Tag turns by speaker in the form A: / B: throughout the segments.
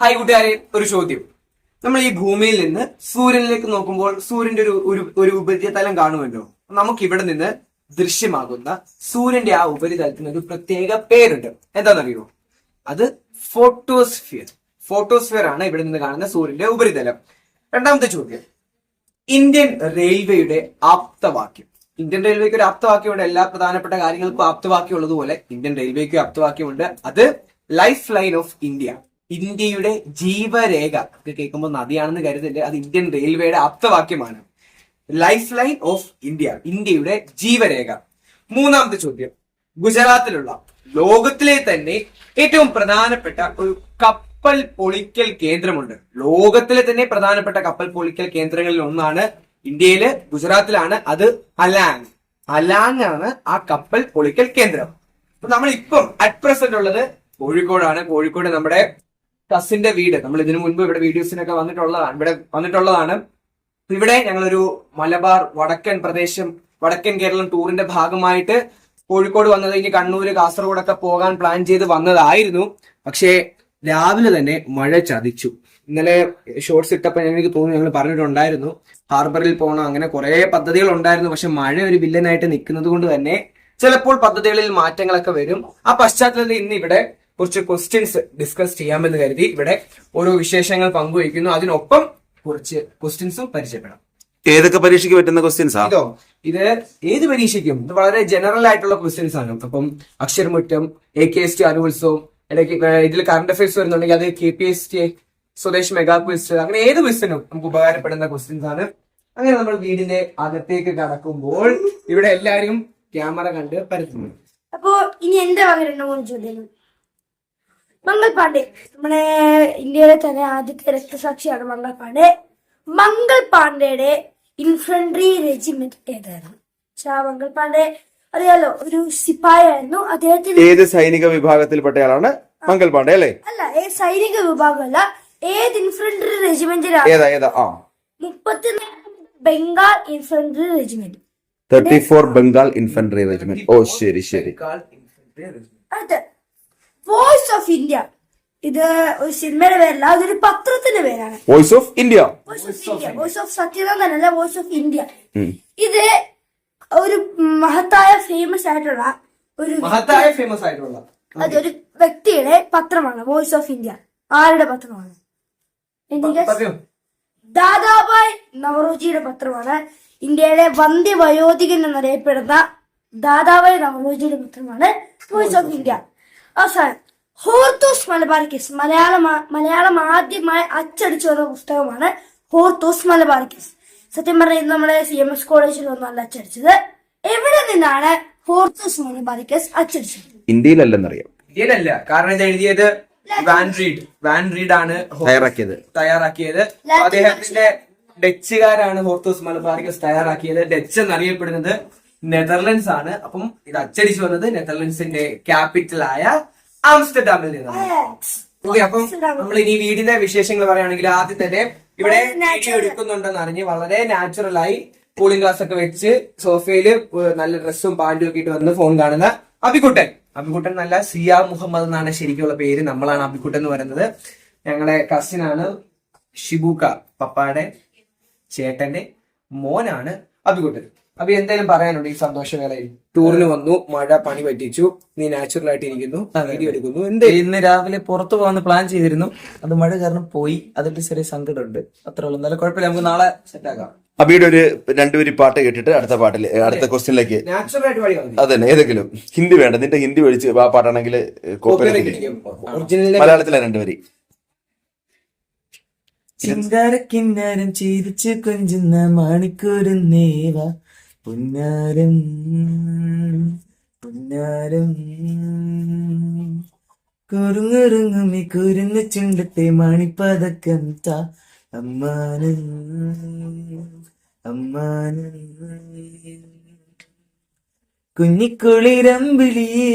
A: Hi കൂട്ടുകാരെ, ഒരു ചോദ്യം. നമ്മൾ ഈ ഭൂമിയിൽ നിന്ന് സൂര്യനിലേക്ക് നോക്കുമ്പോൾ സൂര്യന്റെ ഒരു ഉപരിതലം കാണുമല്ലോ. നമുക്ക് ഇവിടെ നിന്ന് ദൃശ്യമാകുന്ന സൂര്യന്റെ ആ ഉപരിതലത്തിന് ഒരു പ്രത്യേക പേരുണ്ട്. എന്താണെന്നറിയോ? അത് ഫോട്ടോസ്ഫിയർ. ഫോട്ടോസ്ഫിയർ ആണ് ഇവിടെ നിന്ന് കാണുന്ന സൂര്യന്റെ ഉപരിതലം. രണ്ടാമത്തെ ചോദ്യം, ഇന്ത്യൻ റെയിൽവേയുടെ ആപ്തവാക്യം. ഇന്ത്യൻ റെയിൽവേക്ക് ഒരു ആപ്തവാക്യമുണ്ട്. എല്ലാ പ്രധാനപ്പെട്ട കാര്യങ്ങൾക്കും ആപ്തവാക്യം ഉള്ളതുപോലെ ഇന്ത്യൻ റെയിൽവേക്കും ആപ്തവാക്യമുണ്ട്. അത് ലൈഫ് ലൈൻ ഓഫ് ഇന്ത്യ. ഇന്ത്യയുടെ ജീവരേഖ. ഇത് കേൾക്കുമ്പോൾ നദിയാണെന്ന് കരുതില്ല, അത് ഇന്ത്യൻ റെയിൽവേയുടെ ആപ്തവാക്യമാണ്. ലൈഫ് ലൈൻ ഓഫ് ഇന്ത്യ, ഇന്ത്യയുടെ ജീവരേഖ. മൂന്നാമത്തെ ചോദ്യം, ഗുജറാത്തിലുള്ള ലോകത്തിലെ തന്നെ ഏറ്റവും പ്രധാനപ്പെട്ട ഒരു കപ്പൽ പൊളിക്കൽ കേന്ദ്രമുണ്ട്. ലോകത്തിലെ തന്നെ പ്രധാനപ്പെട്ട കപ്പൽ പൊളിക്കൽ കേന്ദ്രങ്ങളിൽ ഒന്നാണ് ഇന്ത്യയില്, ഗുജറാത്തിലാണ്. അത് അലാങ്. അലാങ് ആണ് ആ കപ്പൽ പൊളിക്കൽ കേന്ദ്രം. അപ്പൊ നമ്മൾ ഇപ്പം അറ്റ് പ്രസന്റ് ഉള്ളത് കോഴിക്കോടാണ്. കോഴിക്കോട് നമ്മുടെ കസിന്റെ വീട്. നമ്മൾ ഇതിനു മുൻപ് ഇവിടെ വീഡിയോസിനൊക്കെ വന്നിട്ടുള്ളതാണ്. ഇവിടെ ഞങ്ങളൊരു മലബാർ വടക്കൻ പ്രദേശം, വടക്കൻ കേരളം ടൂറിന്റെ ഭാഗമായിട്ട് കോഴിക്കോട് വന്നത്. ഇനി കണ്ണൂര്, കാസർഗോഡൊക്കെ പോകാൻ പ്ലാൻ ചെയ്ത് വന്നതായിരുന്നു. പക്ഷേ രാവിലെ തന്നെ മഴ ചതിച്ചു. ഇന്നലെ ഷോർട്സ് ഇട്ടപ്പോൾ എനിക്ക് തോന്നുന്നു ഞങ്ങൾ പറഞ്ഞിട്ടുണ്ടായിരുന്നു ഹാർബറിൽ പോകണം, അങ്ങനെ കുറെ പദ്ധതികൾ ഉണ്ടായിരുന്നു. പക്ഷെ മഴ ഒരു വില്ലനായിട്ട് നിൽക്കുന്നത് കൊണ്ട് തന്നെ ചിലപ്പോൾ പദ്ധതികളിൽ മാറ്റങ്ങളൊക്കെ വരും. ആ പശ്ചാത്തലത്തിൽ ഇന്ന് ഇവിടെ കുറച്ച് ക്വസ്റ്റ്യൻസ് ഡിസ്കസ് ചെയ്യാമെന്ന് കരുതി ഇവിടെ ഓരോ വിശേഷങ്ങൾ പങ്കുവയ്ക്കുന്നു. അതിനൊപ്പം കുറച്ച് ക്വസ്റ്റ്യൻസും പരിചയപ്പെടാം.
B: ഏതൊക്കെ പരീക്ഷയ്ക്ക് പറ്റുന്ന ക്വസ്റ്റ്യൻസ്
A: ഇതോ? ഇത് ഏത് പരീക്ഷയ്ക്കും, ഇത് വളരെ ജനറൽ ആയിട്ടുള്ള ക്വസ്റ്റ്യൻസ് ആണ്. അപ്പം അക്ഷരമുറ്റം, AKST അനുത്സവം, അല്ലെങ്കിൽ ഇതിൽ കറണ്ട് അഫയേഴ്സ് വരുന്നുണ്ടെങ്കിൽ അത് KPST, സ്വദേശ് മെഗാ ക്വിസ്, അങ്ങനെ ഏത് ക്വസ്റ്റിനും നമുക്ക് ഉപകാരപ്പെടുന്ന ക്വസ്റ്റ്യൻസ് ആണ്. അങ്ങനെ നമ്മൾ വീടിന്റെ അകത്തേക്ക് കടക്കുമ്പോൾ ഇവിടെ എല്ലാവരും ക്യാമറ കണ്ട് പരത്തുന്നു.
C: അപ്പോ ഇനി എന്റെ വക 2-3 ചോദ്യങ്ങൾ. മംഗൾ പാണ്ഡെ, നമ്മുടെ ഇന്ത്യയിലെ തന്നെ ആദ്യത്തെ രക്തസാക്ഷിയാണ് മംഗൾ പാണ്ഡെ. മംഗൾ പാണ്ഡെയുടെ ഇൻഫൻട്രി റെജിമെന്റ് ഏതായിരുന്നു? മംഗൾ പാണ്ഡെ അറിയാലോ, ഒരു സിപ്പായി ആയിരുന്നു. അദ്ദേഹത്തിന്
B: ഏത് സൈനിക വിഭാഗത്തിൽപ്പെട്ടയാളാണ് മംഗൾ പാണ്ഡെ? അല്ലേ?
C: അല്ല, ഏത് സൈനിക വിഭാഗമല്ല, ഏത് ഇൻഫൻട്രി റെജിമെന്റിലാണ്? 34 Bengal infantry regiment.
B: 34 Bengal infantry regiment. ഓ ശരി.
C: അടുത്ത വോയിസ് ഓഫ് ഇന്ത്യ. ഇത് ഒരു സിനിമയുടെ പേരല്ല, അതൊരു പത്രത്തിന്റെ പേരാണ്.
B: Voice of India.
C: Voice of സത്യനാഥനല്ല, വോയിസ് ഓഫ് ഇന്ത്യ. ഇത് ഒരു മഹത്തായ ഫേമസ് ആയിട്ടുള്ള അതൊരു വ്യക്തിയുടെ പത്രമാണ്. വോയിസ് ഓഫ് ഇന്ത്യ ആരുടെ പത്രമാണ്? ദാദാഭായ് നവറോജിയുടെ പത്രമാണ്. ഇന്ത്യയുടെ വന്ധ്യവയോധികൻ എന്നറിയപ്പെടുന്ന ദാദാഭായ് നവറോജിയുടെ പത്രമാണ് വോയിസ് ഓഫ് ഇന്ത്യ. അവസാനം, ഹോർത്തൂസ് മലബാറിക്കസ്. മലയാളം ആദ്യമായി അച്ചടിച്ചു വന്ന പുസ്തകമാണ് ഹോർത്തൂസ് മലബാറിക്കസ്. സത്യം പറഞ്ഞാൽ നമ്മുടെ CMS കോളേജിലൊന്നും അല്ല അച്ചടിച്ചത്. എവിടെ നിന്നാണ് ഹോർത്തൂസ് മലബാറിക്കസ് അച്ചടിച്ചത്?
B: ഇന്ത്യയിലല്ലെന്നറിയാം.
A: ഇന്ത്യയിലല്ല, കാരണം ഇത് എഴുതിയത് വാൻ റീഡ് ആണ് തയ്യാറാക്കിയത്. അദ്ദേഹത്തിന്റെ ഡച്ചുകാരാണ് ഹോർത്തൂസ് മലബാറിക്കസ് തയ്യാറാക്കിയത്. ഡച്ച് എന്നറിയപ്പെടുന്നത് നെതർലൻഡ്സ് ആണ്. അപ്പം ഇത് അച്ചടിച്ചു വന്നത് നെതർലൻഡ്സിന്റെ ക്യാപിറ്റലായ ആംസ്റ്റർഡാമിൽ നിന്നാണ്. ഓക്കെ, അപ്പം നമ്മൾ ഇനി വീടിന്റെ വിശേഷങ്ങൾ പറയുകയാണെങ്കിൽ ആദ്യം തന്നെ ഇവിടെ വീഡിയോ എടുക്കുന്നുണ്ടെന്ന് അറിഞ്ഞ് വളരെ നാച്ചുറലായി കൂളിംഗ് ഗ്ലാസ് ഒക്കെ വെച്ച് സോഫയില് നല്ല ഡ്രസ്സും പാന്റും ഒക്കെ ഇട്ട് വന്ന് ഫോൺ കാണുന്ന അബിക്കുട്ടൻ നല്ല സിയ മുഹമ്മദ് എന്നാണ് ശരിക്കുള്ള പേര്. നമ്മളാണ് അബിക്കുട്ടൻ എന്ന് പറയുന്നത്. ഞങ്ങളുടെ കസിനാണ് ഷിബുക്ക, പപ്പായുടെ ചേട്ടന്റെ മോനാണ് അബിക്കുട്ടൻ. അപ്പൊ എന്തായാലും പറയാനുണ്ട് ഈ സന്തോഷവേളയിൽ? ടൂറിന് വന്നു, മഴ പണി പറ്റിച്ചു, നീ നാച്ചുറൽ ആയിട്ട് ഇരിക്കുന്നു, വീഡിയോ എടുക്കുന്നു.
D: ഇന്ന് രാവിലെ പുറത്തു പോകാൻ പ്ലാൻ ചെയ്തിരുന്നു, അത് മഴ കാരണം പോയി. അതിന്റെ ചെറിയ സങ്കടമുണ്ട്, അത്രേ ഉള്ളൂ. എന്നാലും കുഴപ്പമില്ല, നമുക്ക് നാളെ സെറ്റ് ആക്കാം.
B: അബിയുടെ ഒരു 2 വരി പാട്ട് കേട്ടിട്ട് അടുത്ത ക്വസ്റ്റ്യനിലേക്ക്
A: നാച്ചുറൽ ആയിട്ട് പാടി വന്നു.
B: അതന്നെ, ഏതെങ്കിലും ഹിന്ദി വേണ്ട, നിന്റെ ഹിന്ദി പഠിച്ച് ആ പാട്ടാണെങ്കിൽ മലയാളത്തിലെ 2 വരി.
D: ചിങ്കാരക്കിന്നാരം ചീരിച്ച് കൊഞ്ചുന്ന മാണിക്കൂരുന്നേവ പുന്നാരം കുറുങ്ങുറുങ്ങുമി കുരുങ്ങ ചുണ്ടത്തെ മണിപ്പതക്കം താ അമ്മാനം കുഞ്ഞിക്കുളിരമ്പിളിയേ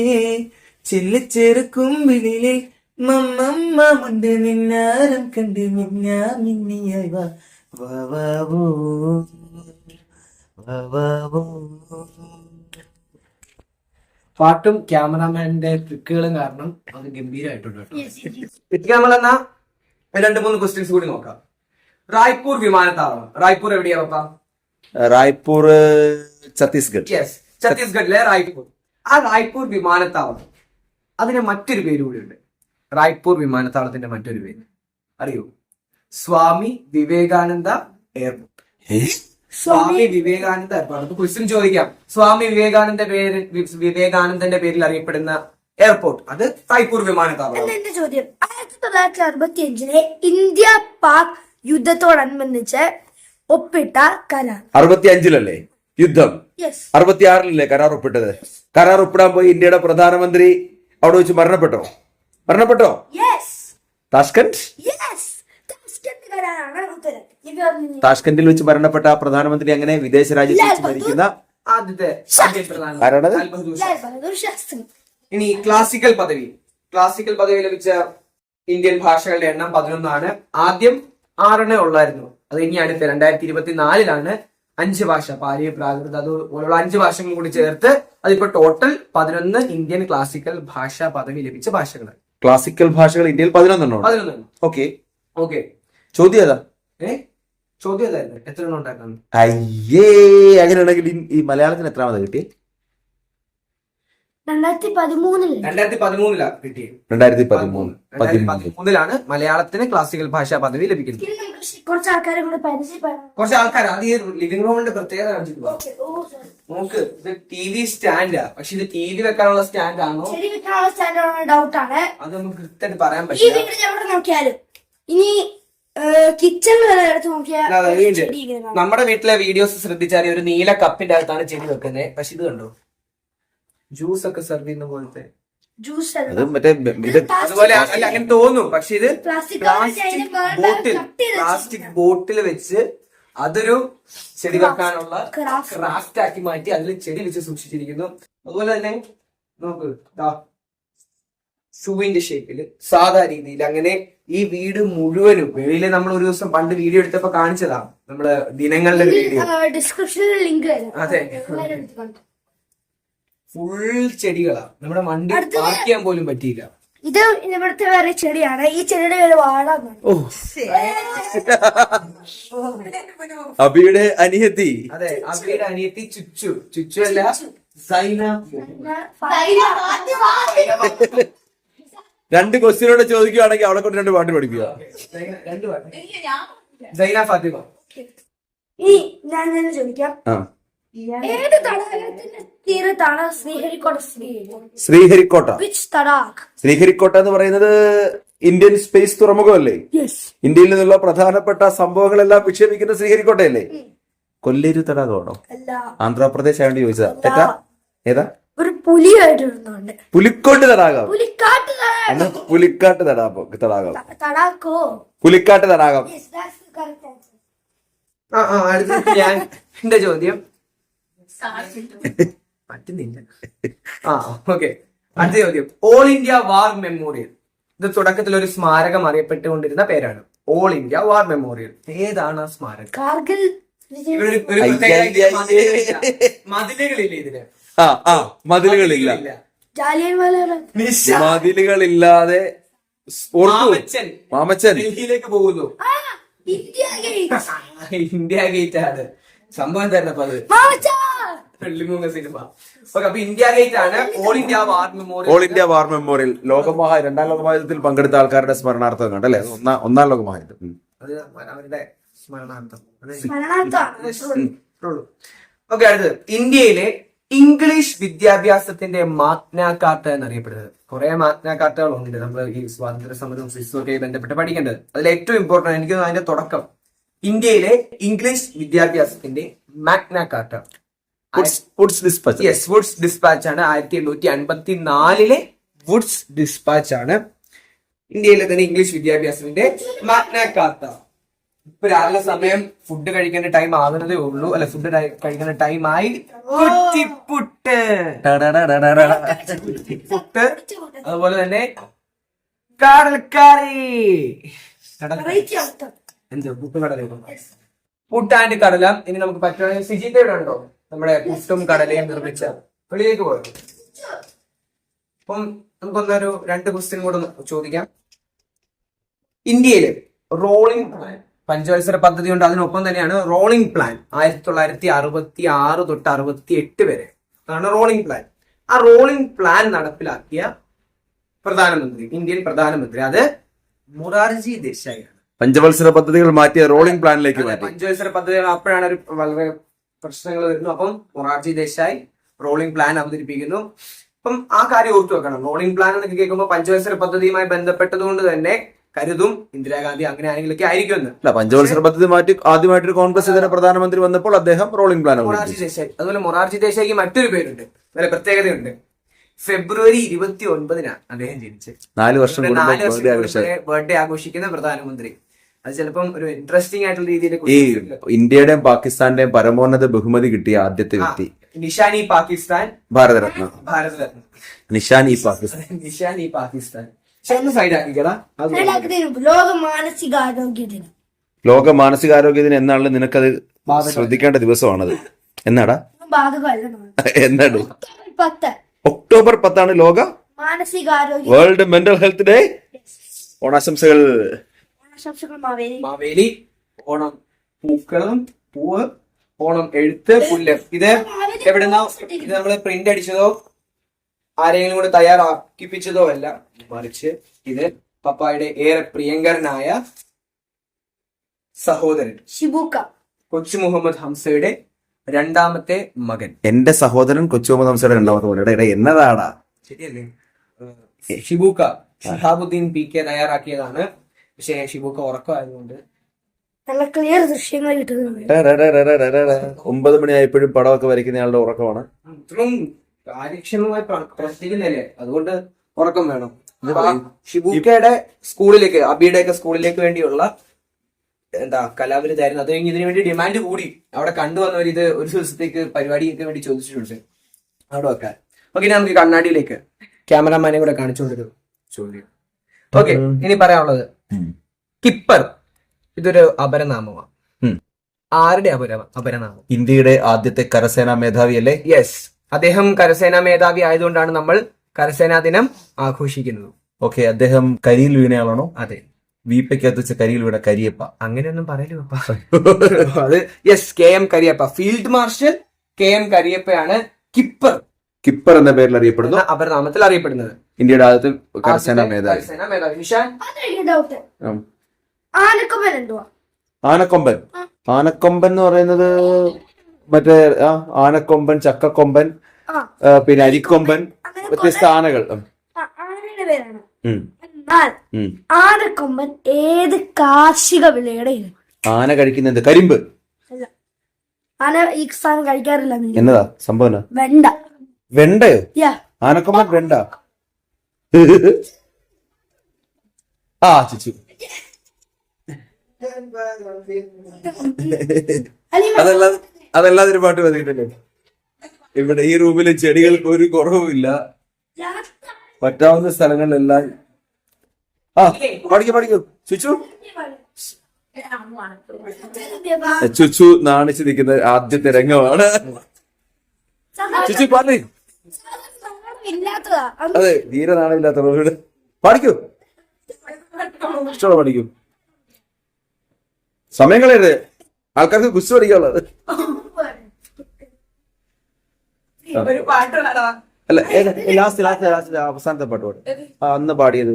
D: ചെല്ലിച്ചെറുക്കുമ്പിളിലെ മമ്മമ്മ മുണ്ട് നിന്നാരം കണ്ട് മിന്നിയായി വാവോ.
A: പാട്ടും ക്യാമറാമാന്റെ ട്രിക്കുകളും കാരണം അത് ഗംഭീരമായിട്ടുണ്ട് കേട്ടോ. രണ്ട് മൂന്ന് ക്വസ്റ്റ്യൻസ് കൂടി നോക്കാം. റായ്പൂർ വിമാനത്താവളം. റായ്പൂർ എവിടെയാ പപ്പ?
B: റായ്പൂർ ഛത്തീസ്ഗഡ്.
A: യെസ്, ഛത്തീസ്ഗഡിലെ റായ്പൂർ. ആ റായ്പൂർ വിമാനത്താവളം അതിന് മറ്റൊരു പേര് കൂടിയുണ്ട്. റായ്പൂർ വിമാനത്താവളത്തിന്റെ മറ്റൊരു പേര് അറിയോ? സ്വാമി വിവേകാനന്ദ എയർപോർട്ട്. സ്വാമി വിവേകാനന്ദ എയർപോർട്ട്. അപ്പൊ ക്വസ്റ്റ്യൻ ചോദിക്കാം, സ്വാമി വിവേകാനന്ദന്റെ പേരിൽ അറിയപ്പെടുന്ന എയർപോർട്ട് അത് റായ്പൂർ വിമാനത്താവളം.
C: എന്റെ ചോദ്യം, 1965 ഇന്ത്യ പാക് യുദ്ധത്തോടനുബന്ധിച്ച് ഒപ്പിട്ട കരാർ
B: 65 യുദ്ധം.
C: യെസ്
B: 66 കരാർ ഒപ്പിട്ടത്. കരാർ ഒപ്പിടാൻ പോയി ഇന്ത്യയുടെ പ്രധാനമന്ത്രി അവിടെ വെച്ച് മരണപ്പെട്ടോ?
C: Yes
B: Tashkent.
C: യെസ് താഷ്കന്റ് കരാറാണ് ഉത്തരം. ഇത് പറഞ്ഞു.
B: താഷ്കന്റിൽ വെച്ച് മരണപ്പെട്ട ആ പ്രധാനമന്ത്രി അങ്ങനെ വിദേശ രാജ്യത്ത് വെച്ച് ഭരിക്കുന്ന
A: ആദ്യത്തെ
B: ആരാണത്?
A: ലാൽ ബഹദൂർ
C: ലാൽ
A: ശാസ്ത്രി.
C: ബഹദൂർ ശാസ്ത്രി.
A: ഇനി ക്ലാസിക്കൽ പദവി ലഭിച്ച ഇന്ത്യൻ ഭാഷകളുടെ എണ്ണം 11 ആദ്യം 6 ഉള്ളായിരുന്നു. അത് ഇനി അടുത്ത 2024 5 ഭാഷ, പാലി, പ്രാകൃത്, അതുപോലുള്ള 5 ഭാഷകൾ കൂടി ചേർത്ത് അതിപ്പോ ടോട്ടൽ 11 ഇന്ത്യൻ ക്ലാസിക്കൽ ഭാഷാ പദവി ലഭിച്ച ഭാഷകൾ.
B: ക്ലാസിക്കൽ ഭാഷകൾ ഇന്ത്യയിൽ 11
A: 11.
B: ഓക്കെ.
A: ഓക്കെ,
B: ചോദ്യം ഏതാ?
A: ചോദ്യം ഏതായിരുന്നു? എത്ര എണ്ണം ഉണ്ടായിരുന്നു?
B: അയ്യേ, അങ്ങനെയാണെങ്കിൽ ഈ മലയാളത്തിന് എത്രാമത് കിട്ടി?
C: 2013
A: കിട്ടിയത്.
B: 2013
A: മലയാളത്തിന് ക്ലാസിക്കൽ ഭാഷാ പദവി ലഭിക്കുന്നത്.
C: കുറച്ച് ആൾക്കാരെ കൂടെ പരിചയപ്പെടാം.
A: കുറച്ച് ആൾക്കാർ അത് ഈ ലിവിംഗ് റൂമിന്റെ പ്രത്യേകത കാണിച്ചിട്ട് പോവാം. നോക്ക്, ഇത് TV സ്റ്റാൻഡാ, പക്ഷെ ഇത് TV വെക്കാനുള്ള സ്റ്റാൻഡ് ആണോ
C: ചെടി വെക്കാനുള്ള സ്റ്റാൻഡാണ് ഡൗട്ടാണ്.
A: അത് നമുക്ക് കൃത്യമായിട്ട് പറയാൻ
C: ഈ
A: പറ്റില്ല.
C: വീട്ടിൽ എവിടെ നോക്കിയാലും ഇനി കിച്ചണിൽ വരെ എടുത്ത് നോക്കിയാൽ
A: അതെ, വീണ്ടും
C: ചെടി ഇങ്ങനെ കാണാം.
A: നമ്മുടെ വീട്ടിലെ വീഡിയോസ് ശ്രദ്ധിച്ചാൽ ഒരു നീല കപ്പിന്റെ അകത്താണ് ചെടി വെക്കുന്നത്. പക്ഷെ ഇത് കണ്ടോ, ജ്യൂസ് ഒക്കെ സെർവ് ചെയ്യുന്ന പോലത്തെ
C: ജ്യൂസ്
B: അത് മറ്റേ ഇത്
A: അതുപോലെ അല്ല, അങ്ങനെ തോന്നും. പക്ഷെ ഇത്
C: പ്ലാസ്റ്റിക്
A: പ്ലാസ്റ്റിക് ബോട്ടിൽ വെച്ച് അതൊരു ചെടി വെക്കാനുള്ള
C: Craft.
A: ക്രാഫ്റ്റ് ആക്കി മാറ്റി അതിൽ ചെടി വെച്ച് സൂക്ഷിച്ചിരിക്കുന്നു. അതുപോലെ തന്നെ നോക്ക്, ഷൂവിന്റെ ഷേപ്പില് സാധാ രീതിയിൽ അങ്ങനെ ഈ വീട് മുഴുവനും വെളിയില് നമ്മൾ ഒരു ദിവസം പണ്ട് വീഡിയോ എടുത്തപ്പോ കാണിച്ചതാ, നമ്മുടെ ദിനങ്ങളുടെ ഒരു വീഡിയോ.
C: ഡിസ്ക്രിപ്ഷനിൽ ലിങ്ക്
A: അതെ. ഫുൾ ചെടികളാ. നമ്മുടെ വണ്ടി പാർക്ക് ചെയ്യാൻ പോലും പറ്റിയില്ല.
C: ഇത് ഇവിടുത്തെ വേറെ ചെടിയാണ്. ഈ ചെടിയുടെ പേര് വാഴ എന്നാണ്.
B: ഓ, അബിയുടെ അനിയത്തി.
A: അതെ, അവരുടെ അനിയത്തി ചുച്ചു അല്ല, സൈന.
B: 2 ക്വസ്റ്റ്യനോട് ചോദിക്കുകയാണെങ്കിൽ അവളെ കൊണ്ട് 2 പാട്ട് പഠിക്കുക.
A: സൈന ഫാത്തിമ.
C: ഇനി ഞാൻ തന്നെ ചോദിക്കാം,
B: ആ,
C: ഏത് തടാകത്തിന്റെ തീരത്താണ് ശ്രീഹരിക്കോട്ട സ്ഥിതി ചെയ്യുന്നത്?
B: ശ്രീഹരിക്കോട്ട.
C: വിച്ച് തടാക്?
B: ശ്രീഹരിക്കോട്ട എന്ന് പറയുന്നത് ഇന്ത്യൻ സ്പേസ് തുറമുഖമല്ലേ?
C: യെസ്.
B: ഇന്ത്യയിൽ നിന്നുള്ള പ്രധാനപ്പെട്ട സംഭവങ്ങളെല്ലാം വിക്ഷേപിക്കുന്ന ശ്രീഹരിക്കോട്ടയല്ലേ? കൊല്ലേരു തടാകമാണോ?
C: അല്ല.
B: ആന്ധ്രാപ്രദേശ് ആയതുകൊണ്ട് ചോദിച്ചതാ. തെറ്റാ? ഏതാ?
C: ഒരു പുലിയായിട്ട് വരുന്നുണ്ട്.
B: പുലിക്കോട്ട് തടാകം.
C: പുലിക്കാട്ട് തടാകം.
B: എന്നാ പുലിക്കാട്ട് തടാകം.
C: തടാക്കോ?
B: പുലിക്കാട്ട് തടാകം.
C: Yes, that's the correct answer.
A: അടുത്ത ഞാൻ എന്റെ ചോദ്യം പറ്റുന്നില്ല. ഓക്കെ, അടുത്ത ചോദ്യം. All India war memorial. ഇത് തുടക്കത്തിൽ ഒരു സ്മാരകം അറിയപ്പെട്ടുകൊണ്ടിരുന്ന പേരാണ്. All India war memorial. ഏതാണ് ആ സ്മാരകം?
C: കാർഗിൽ.
A: ഒരു പ്രത്യേക മതിലുകളില്ല ഇതിന്.
B: മതിലുകളില്ല.
C: ജാലിയൻവാലാബാഗ്.
B: മതിലുകളില്ലാതെ മാമച്ചൻ
A: ഡൽഹിയിലേക്ക് പോകുന്നു.
C: India gate.
A: ഇന്ത്യ ഗേറ്റ് ആണ് സംഭവം തന്നെ. അപ്പൊ അത്
C: മാമച്ചാ.
A: വെള്ളിമൂങ്ങ സിനിമ. ഓക്കെ, അപ്പൊ ഇന്ത്യ ഗേറ്റ് ആണ് all India war memorial.
B: All India war memorial. രണ്ടാം ലോകമഹായുദ്ധത്തിൽ പങ്കെടുത്ത ആൾക്കാരുടെ സ്മരണാർത്ഥം കണ്ടല്ലേ? ഒന്നാം ലോകമഹായുദ്ധം.
A: അത് അവരുടെ സ്മരണാർത്ഥം.
C: സ്മരണാർത്ഥമാണ്.
A: ഓക്കെ, അടുത്തത്. ഇന്ത്യയിലെ ഇംഗ്ലീഷ് വിദ്യാഭ്യാസത്തിന്റെ മാഗ്ന കാർട്ട എന്നറിയപ്പെടുന്നത്. കുറെ മാഗ്ന കാർട്ടകളുണ്ട് നമ്മൾ ഈ സ്വാതന്ത്ര്യ സമരവും സ്വിസും ഒക്കെ ബന്ധപ്പെട്ട് പഠിക്കേണ്ടത്. അതിൽ ഏറ്റവും ഇമ്പോർട്ടന്റ് എനിക്ക് അതിന്റെ തുടക്കം ഇന്ത്യയിലെ ഇംഗ്ലീഷ് വിദ്യാഭ്യാസത്തിന്റെ Magna Carta
B: Woods dispatch.
A: Yes, Woods dispatch ആണ്. 1854 വുഡ്സ് ഡിസ്പാച്ച് ആണ് ഇന്ത്യയിലെ തന്നെ ഇംഗ്ലീഷ് വിദ്യാഭ്യാസത്തിന്റെ മാഗ്ന കാർട്ട. ഇപ്പൊ രാവിലെ സമയം ഫുഡ് കഴിക്കേണ്ട ടൈം ആകുന്നതേ ഉള്ളൂ. അല്ല, ഫുഡ് കഴിക്കേണ്ട ടൈം ആയി. കുറ്റിപ്പുട്ട്, കുറ്റിപ്പുട്ട്, അതുപോലെ തന്നെ കടൽക്കറി. എന്ത് പുട്ട് ആൻഡ് കടല. ഇനി നമുക്ക് പറ്റുവാണെങ്കിൽ സിജിത്തെ ഇവിടെ ഉണ്ടോ? നമ്മുടെ പുട്ടും കടലയും നിർമ്മിച്ച വെളിയിലേക്ക് പോയോ? അപ്പം നമുക്കൊന്നൊരു 2 ക്വസ്റ്റ്യൻ കൂടെ ചോദിക്കാം. ഇന്ത്യയില് റോളിംഗ് പ്ലാൻ പഞ്ചവത്സര പദ്ധതി ഉണ്ട്. അതിനൊപ്പം തന്നെയാണ് റോളിംഗ് പ്ലാൻ 1966 തൊട്ട് 68 വരെ അതാണ് റോളിംഗ് പ്ലാൻ. ആ റോളിംഗ് പ്ലാൻ നടപ്പിലാക്കിയ പ്രധാനമന്ത്രി, ഇന്ത്യൻ പ്രധാനമന്ത്രി, അത് മൊറാർജി ദേശായി ആണ്.
B: പഞ്ചവത്സര പദ്ധതികൾ മാറ്റിയ റോളിംഗ് പ്ലാനിലേക്ക് മാറ്റി.
A: പഞ്ചവത്സര പദ്ധതികൾ അപ്പോഴാണ് ഒരു വളരെ പ്രശ്നങ്ങൾ വരുന്നു. അപ്പം മൊറാർജി ദേശായി റോളിംഗ് പ്ലാൻ അവതരിപ്പിക്കുന്നു. അപ്പം ആ കാര്യം ഓർത്തു വെക്കണം. റോളിംഗ് പ്ലാൻ എന്നൊക്കെ കേൾക്കുമ്പോൾ പഞ്ചവത്സര പദ്ധതിയുമായി ബന്ധപ്പെട്ടതുകൊണ്ട് തന്നെ കരുതും ഇന്ദിരാഗാന്ധി അങ്ങനെ ആരെങ്കിലൊക്കെ ആയിരിക്കുമെന്ന്.
B: അല്ല, പഞ്ചവത്സര പദ്ധതി മാറ്റി ആദ്യമായിട്ടൊരു കോൺഗ്രസ് ഇതര പ്രധാനമന്ത്രി വന്നപ്പോൾ അദ്ദേഹം റോളിംഗ് പ്ലാൻ
A: മൊറാർജി ദേശായി. അതുപോലെ മൊറാർജി ദേശായിക്ക് മറ്റൊരു പേരുണ്ട്, നല്ല പ്രത്യേകതയുണ്ട്. February 29 അദ്ദേഹം ജനിച്ചത്.
B: 4 വർഷം
A: ബർത്ത്ഡേ ആഘോഷിക്കുന്ന പ്രധാനമന്ത്രി. അത് ചിലപ്പം ഒരു ഇൻട്രസ്റ്റിംഗ് ആയിട്ടുള്ള രീതിയിൽ
B: ഈ ഇന്ത്യയുടെയും പാകിസ്ഥാന്റെയും പരമോന്നത ബഹുമതി കിട്ടിയ ആദ്യത്തെ വ്യക്തി
A: നിഷാൻ-ഇ പാകിസ്ഥാൻ,
B: ഭാരതരത്ന. നിഷാൻ-ഇ പാകിസ്ഥാൻ.
A: നിഷാൻ-ഇ പാകിസ്ഥാൻ. സൈഡ് ആക്കിക്കടാ.
C: ലോക മാനസികാരോഗ്യ ദിനം.
B: ലോക മാനസികാരോഗ്യ ദിനം എന്നാണല്ലോ നിനക്കത് ശ്രദ്ധിക്കേണ്ട ദിവസമാണത്. എന്നാടാ എന്നാണ്? ഒക്ടോബർ 10 ലോക
C: മാനസികാരോഗ്യ
B: വേൾഡ് മെന്റൽ ഹെൽത്ത് ഡേ. ഓണാശംസകൾ.
A: മാവേലി, ഓണം പൂക്കളം, പൂവ്, ഓണം എഴുത്ത്, പുല്ല്. ഇത് എവിടെന്നാ? ഇത് നമ്മള് പ്രിന്റ് അടിച്ചതോ ആരെങ്കിലും കൂടെ തയ്യാറാക്കിപ്പിച്ചതോ അല്ല, മറിച്ച് ഇത് പപ്പായുടെ ഏറെ പ്രിയങ്കരനായ സഹോദരൻ
C: ഷിബുക്ക
A: കൊച്ചു മുഹമ്മദ് ഹംസയുടെ രണ്ടാമത്തെ മകൻ.
B: എന്റെ സഹോദരൻ കൊച്ചു മുഹമ്മദ് ഹംസയുടെ രണ്ടാമത്തെ മകൻ. എന്നതാടാ?
A: ശരിയല്ലേ? ഷിബുക്ക ഷിഹാബുദ്ദീൻ PK തയ്യാറാക്കിയതാണ്. പക്ഷെ ഷിബുക്ക ഉറക്കമായതുകൊണ്ട്
C: നല്ല ക്ലിയർ ദൃശ്യങ്ങൾ കിട്ടുന്നുണ്ട്.
B: 9 മണിയായപ്പോഴും പടമൊക്കെ വരയ്ക്കുന്ന ഉറക്കമാണ്.
A: ഇത്രയും കാര്യക്ഷമമായി പ്രവർത്തിക്കുന്നല്ലേ, അതുകൊണ്ട് ഉറക്കം വേണം. ഷിബുക്കയുടെ സ്കൂളിലേക്ക്, അബിയുടെ ഒക്കെ സ്കൂളിലേക്ക് വേണ്ടിയുള്ള കലാവിരുതായിരുന്നു. അത് കഴിഞ്ഞ് ഇതിനു വേണ്ടി ഡിമാൻഡ് കൂടി. അവിടെ കണ്ടുവന്നവർ ഇത് ഒരു ദിവസത്തേക്ക് പരിപാടിയൊക്കെ വേണ്ടി ചോദിച്ചിട്ടുണ്ട് അവിടെ വെക്കാൻ. ഓക്കെ, നമുക്ക് കണ്ണാടിയിലേക്ക് ക്യാമറമാനെ കൂടെ കാണിച്ചുകൊണ്ടൊരു ചോദ്യം. ഓക്കെ, ഇനി പറയാനുള്ളത് കിപ്പർ. ഇതൊരു അപരനാമമാണ്. ആരുടെ അപരനാമം?
B: ഇന്ത്യയുടെ ആദ്യത്തെ കരസേനാ മേധാവി അല്ലേ?
A: യെസ്, അദ്ദേഹം കരസേനാ മേധാവി ആയതുകൊണ്ടാണ് നമ്മൾ കരസേനാ ദിനം ആഘോഷിക്കുന്നത്.
B: ഓക്കെ, അദ്ദേഹം കരിയിൽ വീണയാളാണോ?
A: അതെ,
B: വീപ്പയ്ക്കകത്ത് വെച്ച കരിയിൽ വീണ കരിയപ്പ.
A: അങ്ങനെയൊന്നും പറയലു പപ്പ. അത് yes, KM Cariappa. Field marshal KM കരിയപ്പയാണ് കിപ്പർ
B: കിപ്പർ എന്ന പേരിൽ അറിയപ്പെടുന്നു,
A: അപരനാമത്തിൽ അറിയപ്പെടുന്നത്.
B: ഇന്ത്യയുടെ ആദ്യത്തെ കരസേനാ മേധാവി.
A: നിഷാൻ,
C: ആനക്കൊമ്പൻ എന്തുവാ?
B: ആനക്കൊമ്പൻ. ആനക്കൊമ്പൻ എന്ന് പറയുന്നത് മറ്റേ ആനക്കൊമ്പൻ, ചക്കക്കൊമ്പൻ, പിന്നെ അരിക്കൊമ്പൻ, വ്യത്യസ്ത ആനകൾ.
C: ആനയുടെ പേരാണ്. എന്നാൽ ആനക്കൊമ്പൻ ഏത് കാർഷിക വിളയുടെ ഇനം?
B: ആന കഴിക്കുന്നത് കരിമ്പ്.
C: അല്ല, ആന ഈ സാധനം കഴിക്കാറില്ല.
B: എന്നതാ സംഭവം?
C: വെണ്ട.
B: വെണ്ടയോ?
C: യാ,
B: ആനക്കൊമ്പൻ വെണ്ട. ചിച്ചു. അതല്ലാതെ ഒരു പാട്ട് പതിയിട്ടല്ലേ? ഇവിടെ ഈ റൂമിലെ ചെടികൾക്ക് ഒരു കുറവുമില്ല. പറ്റാവുന്ന സ്ഥലങ്ങളിലെല്ലാം പഠിക്കൂ ചുച്ചു. ചുച്ചു നാണിച്ചു നിൽക്കുന്ന ആദ്യത്തെ രംഗമാണ്. ചുച്ചു പാടി. അതെ, തീരെ നാണില്ലാത്ത പഠിക്കൂ. ഇഷ്ടമുള്ള പഠിക്കൂ. സമയം കളയരുത്, ആൾക്കാർക്ക് കുറിച്ച് പഠിക്കാനുള്ളത്. അല്ല, ലാസ്റ്റ് അവസാനത്തെ പാട്ട് പാടും. അന്ന് പാടിയത്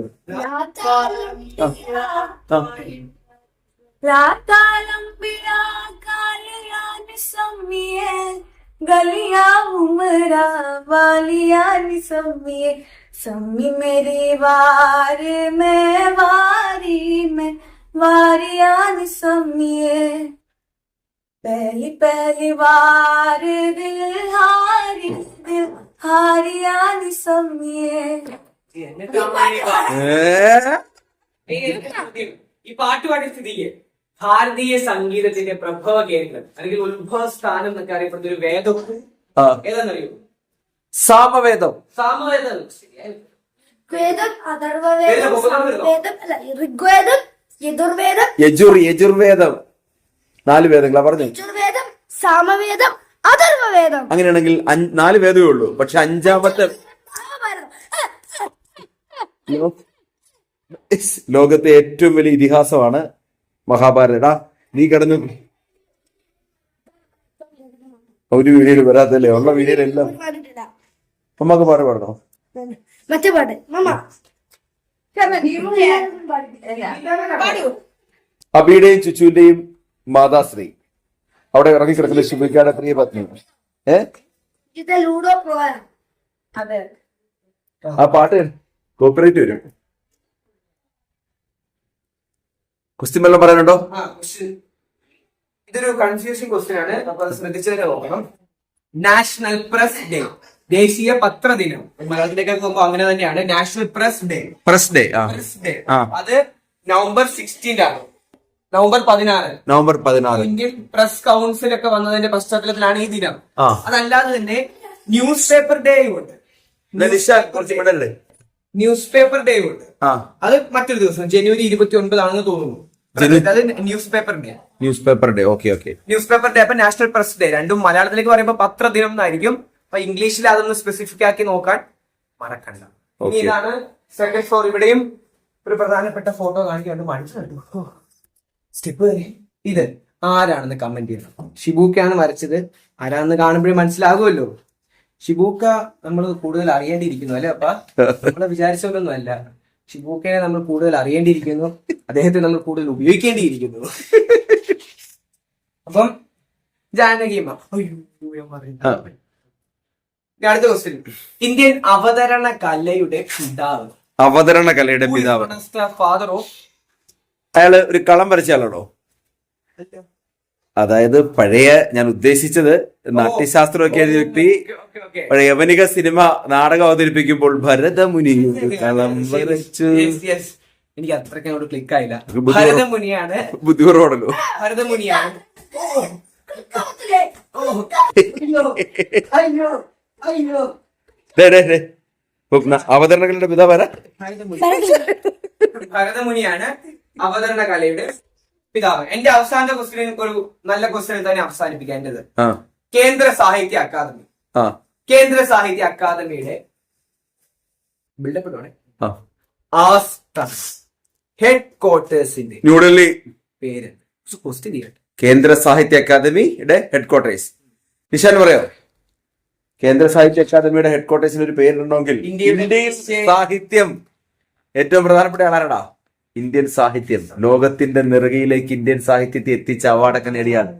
E: सम्मी मेरी वार में वारी में वारियान सम्मिए पहली पहली वार दिल हारियान सम्मिए.
A: ഈ പാട്ട് പാടിയ സ്ഥിതിക്ക് ഭാരതീയ സംഗീതത്തിന്റെ പ്രഭവ കേന്ദ്രം അല്ലെങ്കിൽ ഉത്ഭവ സ്ഥാനം എന്നൊക്കെ അറിയപ്പെടുന്ന ഒരു വേദം ഏതാണെന്നറിയോ?
B: സാമവേദം.
A: സാമവേദം.
C: ഋഗ്വേദം, അഥർവവേദം, സാമവേദം, ഋഗ്വേദം, യജുർവേദം,
B: യജുർവേദം. 4 വേദങ്ങളാ പറഞ്ഞു.
C: യജുർവേദം, സാമവേദം, അഥർവവേദം.
B: അങ്ങനെയാണെങ്കിൽ 4 വേദമേ ഉള്ളൂ. പക്ഷെ 5ാമത്തെ ലോകത്തെ ഏറ്റവും വലിയ ഇതിഹാസമാണ് മഹാഭാരത. നീ കിടന്നു ഒരു വീഡിയോയിൽ വരാത്തല്ലേ, ഉള്ള വീഡിയോയിലെല്ലാം
C: പാടിട്ടില്ല.
B: അമ്മക്ക് പാട്ട് പാടണോ?
C: മറ്റേ പാട്ട് മമ്മ
B: അബിയുടെയും ചുച്ചുവിന്റെയും മാതാശ്രീ അവിടെ ഇറങ്ങിക്കിടക്കുന്ന ശുഭിക്കാടെ പ്രിയ പത്നി.
C: ഇത് ലൂഡോ പ്രോ.
E: അതെ.
B: ആ പാട്ട് കോപ്പറേറ്റ് വരും. ക്വസ്റ്റ്യൻ വല്ലതും പറയാനുണ്ടോ?
A: ഇതൊരു കൺഫ്യൂഷൻ ക്വസ്റ്റ്യൻ ആണ്, അപ്പൊ അത് ശ്രദ്ധിച്ചതിനെ നോക്കണം. നാഷണൽ പ്രസ് ഡേ, ദേശീയ പത്രദിനം. മലയാളത്തിലേക്ക് പോകുമ്പോ അങ്ങനെ തന്നെയാണ്. National press day.
B: Press day.
A: Press day
B: ആ.
A: അത് നവംബർ 16 ആണ്. November 16.
B: November 16.
A: Indian press council ഒക്കെ വന്നതിന്റെ പശ്ചാത്തലത്തിലാണ് ഈ ദിനം.
B: ആ.
A: അതല്ലാതെ തന്നെ ന്യൂസ് പേപ്പർ ഡേയും ഉണ്ട്.
B: കുറച്ച് മിണ്ടല്ലേ?
A: ന്യൂസ് പേപ്പർ ഡേയും ഉണ്ട്.
B: ആ.
A: അത് മറ്റൊരു ദിവസം ജനുവരി 29 ആണെന്ന് തോന്നുന്നു. അത് news paper day.
B: News paper day. Okay okay.
A: News paper day. അപ്പൊ നാഷണൽ പ്രസ് ഡേ രണ്ടും മലയാളത്തിലേക്ക് പറയുമ്പോൾ പത്രദിനം എന്നായിരിക്കും. അപ്പൊ ഇംഗ്ലീഷിൽ അതൊന്ന് സ്പെസിഫിക് ആക്കി നോക്കാൻ മറക്കണ്ട. ഇനി ഇതാണ് സെക്കൻഡ് ഫ്ലോർ. ഇവിടെയും ഒരു പ്രധാനപ്പെട്ട ഫോട്ടോ കാണിക്കാണ്ട് മനസ്സിലായിട്ടു സ്റ്റെപ്പ്. ഇത് ആരാണെന്ന് കമന്റ് ചെയ്യണം. ഷിബൂക്കയാണ് വരച്ചത്. ആരാണെന്ന് കാണുമ്പോഴേ മനസ്സിലാകുമല്ലോ. ഷിബൂക്ക നമ്മൾ കൂടുതൽ അറിയേണ്ടിയിരിക്കുന്നു അല്ലെ അപ്പ? നമ്മളെ വിചാരിച്ചൊന്നും അല്ല. ഷിബൂക്കയെ നമ്മൾ കൂടുതൽ അറിയേണ്ടിയിരിക്കുന്നു. അദ്ദേഹത്തെ നമ്മൾ കൂടുതൽ ഉപയോഗിക്കേണ്ടിയിരിക്കുന്നു. അപ്പം ജാനകിയമ്മ. അടുത്ത ക്വസ്റ്റ്യൻ. ഇന്ത്യൻ അവതരണ കലയുടെ പിതാവ്.
B: അവതരണ കലയുടെ പിതാവ്.
A: Father of.
B: അയാള് ഒരു കളം വരച്ചയാളാണോ? അതായത് പഴയ, ഞാൻ ഉദ്ദേശിച്ചത് നാട്യശാസ്ത്രമൊക്കെ എഴുതിയ വ്യക്തി പഴയ യവനിക സിനിമ നാടകം അവതരിപ്പിക്കുമ്പോൾ ഭരതമുനി കളം വരച്ചു.
A: എനിക്ക് അത്രയ്ക്ക് അങ്ങോട്ട് ക്ലിക്ക് ആയില്ല. ഭരതമുനിയാണ്.
B: ബുദ്ധിപൂർവ്വമാണല്ലോ.
A: ഭരതമുനിയാണ്.
B: അവതരണ കലയുടെ പിതാവാരാ?
A: ഭരതമുനിയാണ് അവതരണ കലയുടെ പിതാവ്. എന്റെ അവസാനത്തെ ക്വസ്റ്റ്യൻ ഒരു നല്ല ക്വസ്റ്റ്യൻ തന്നെ അവസാനിപ്പിക്കാം. എന്റേത് കേന്ദ്ര സാഹിത്യ അക്കാദമി. കേന്ദ്ര സാഹിത്യ അക്കാദമിയുടെ ബിൽഡപ്പ് ഹെഡ് ക്വാർട്ടേഴ്സിന്റെ
B: ന്യൂഡൽഹി
A: പേര് ക്വസ്റ്റ്യൻ ചെയ്യട്ടെ.
B: കേന്ദ്ര സാഹിത്യ അക്കാദമിയുടെ ഹെഡ് ക്വാർട്ടേഴ്സ്. നിഷാൻ പറയോ? കേന്ദ്ര സാഹിത്യ അക്കാദമിയുടെ ഹെഡ് ക്വാർട്ടേഴ്സിന് ഒരു പേരുണ്ടെങ്കിൽ ഇന്ത്യൻ സാഹിത്യം ഏറ്റവും പ്രധാനപ്പെട്ട ആളാരടാ? ഇന്ത്യൻ സാഹിത്യം. ലോകത്തിന്റെ നെറുകയിലേക്ക് ഇന്ത്യൻ സാഹിത്യത്തെ എത്തിച്ച അവാർഡൊക്കെ നേടിയാണ്.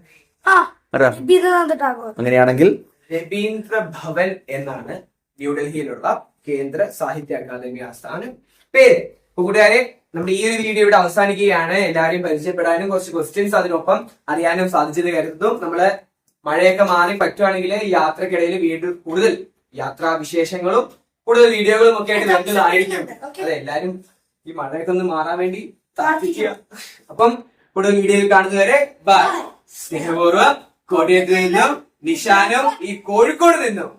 B: അങ്ങനെയാണെങ്കിൽ
A: രവീന്ദ്ര ഭവൻ എന്നാണ് ന്യൂഡൽഹിയിലുള്ള കേന്ദ്ര സാഹിത്യ അക്കാദമി ആസ്ഥാനം പേര്. കൂട്ടുകാരെ, നമ്മുടെ ഈ ഒരു വീഡിയോ ഇവിടെ അവസാനിക്കുകയാണ്. എല്ലാവരെയും പരിചയപ്പെടാനും കുറച്ച് ക്വസ്റ്റ്യൻസ് അതിനൊപ്പം അറിയാനും സാധിച്ചത് കരുതുന്നു. നമ്മള് മഴയൊക്കെ മാറി പറ്റുവാണെങ്കിൽ യാത്രക്കിടയിൽ വീണ്ടും കൂടുതൽ യാത്രാ വിശേഷങ്ങളും കൂടുതൽ വീഡിയോകളും ഒക്കെ ആയിട്ട് വരുന്നതായിരിക്കും. അതെ, എല്ലാരും ഈ മഴയൊക്കെ ഒന്ന് മാറാൻ വേണ്ടി പ്രാർത്ഥിക്കുക. അപ്പം കൂടുതൽ വീഡിയോയിൽ കാണുന്നവരെ ബൈ. സ്നേഹപൂർവ്വം കോട്ടയത്ത് നിന്നും നിഷാനും ഈ കോഴിക്കോട് നിന്നും